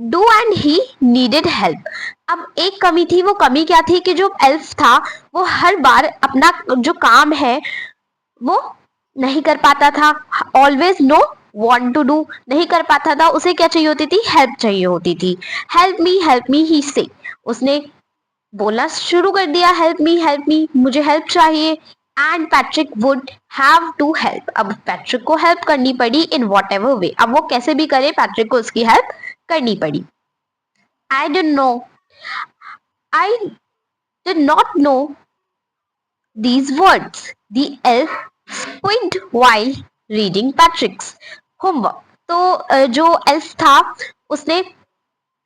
Do and he needed help. अब एक कमी थी, वो कमी क्या थी कि जो एल्फ था वो हर बार अपना जो काम है वो नहीं कर पाता था। Always no want to do, नहीं कर पाता था। उसे क्या चाहिए होती थी? हेल्प चाहिए होती थी। हेल्प मी ही से उसने बोलना शुरू कर दिया, हेल्प मी, मुझे हेल्प चाहिए। And Patrick would have to help. अब पैट्रिक को हेल्प करनी पड़ी इन वॉट एवर वे। अब वो कैसे भी करे, पैट्रिक को उसकी हेल्प करनी पड़ी। I don't know, I did not know these words. The elf squinted while reading Patrick's homework. तो जो एल्फ था उसने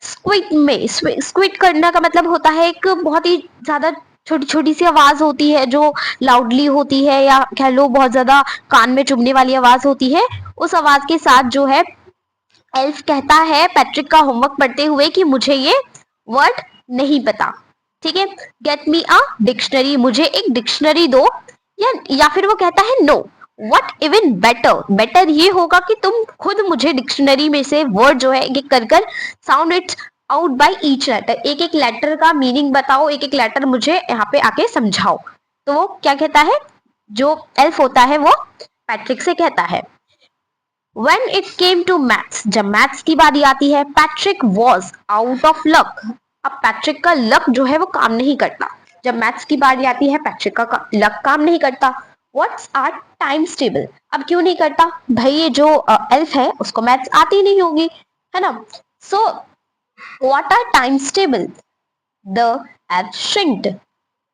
स्क्विट करना का मतलब होता है एक बहुत ही ज्यादा छोटी छोटी सी आवाज होती है जो लाउडली होती है, या कह लो बहुत ज्यादा कान में चुभने वाली आवाज होती है। उस आवाज के साथ जो है एल्फ कहता है पैट्रिक का होमवर्क पढ़ते हुए कि मुझे ये वर्ड नहीं पता। ठीक है, गेट मी अ डिक्शनरी, मुझे एक डिक्शनरी दो। या फिर वो कहता है no, what even better, better ये होगा कि तुम खुद मुझे डिक्शनरी में से वर्ड जो है एक एक कर कर sound its out by each letter, एक एक लेटर का मीनिंग बताओ, एक एक लेटर मुझे यहाँ पे आके समझाओ। तो वो क्या कहता है, जो एल्फ होता है वो पैट्रिक से कहता है। When it came to maths, जब मैथ्स की बारी आती है, Patrick was out of luck. अब पैट्रिक का लक जो है वो काम नहीं करता। जब मैथ्स की बारी आती है पैट्रिक का लक काम नहीं करता। व्हाट्स आर टाइम्स टेबल, अब क्यों नहीं करता भाई? ये जो एल्फ है उसको मैथ्स आती नहीं होगी, है ना। So what are times table, the elf shrinked.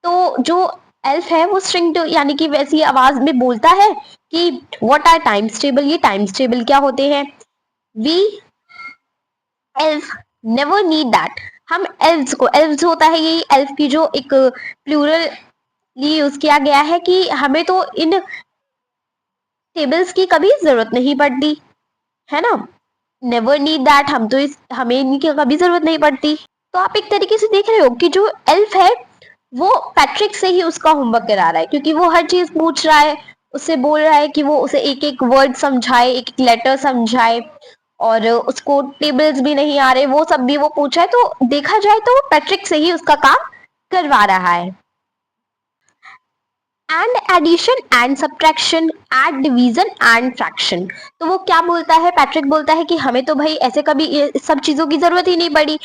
तो जो एल्फ है वो स्ट्रिंग यानी कि वैसी आवाज में बोलता है कि व्हाट आर टाइम्स टेबल, ये टाइम्स टेबल क्या होते हैं? We elf never need that. हम एल्व्स को, एल्व्स होता है ये एल्फ की जो एक प्लूरल यूज किया गया है कि हमें तो इन टेबल्स की कभी जरूरत नहीं पड़ती, है ना। नेवर नीड दैट, हम तो हमें इनकी कभी जरूरत नहीं पड़ती। तो आप एक तरीके से देख रहे हो कि जो एल्फ है वो पैट्रिक से ही उसका होमवर्क करा रहा है, क्योंकि वो हर चीज पूछ रहा है, उससे बोल रहा है कि वो उसे एक एक वर्ड समझाए, एक एक लेटर समझाए। और उसको टेबल्स भी नहीं आ रहे, वो सब भी वो पूछा है। तो देखा जाए तो वो पैट्रिक से ही उसका काम करवा रहा है। And addition and subtraction, add division and fraction. तो वो क्या बोलता है, पैट्रिक बोलता है कि हमें तो भाई ऐसे कभी ये सब चीजों की जरूरत ही नहीं पड़ी।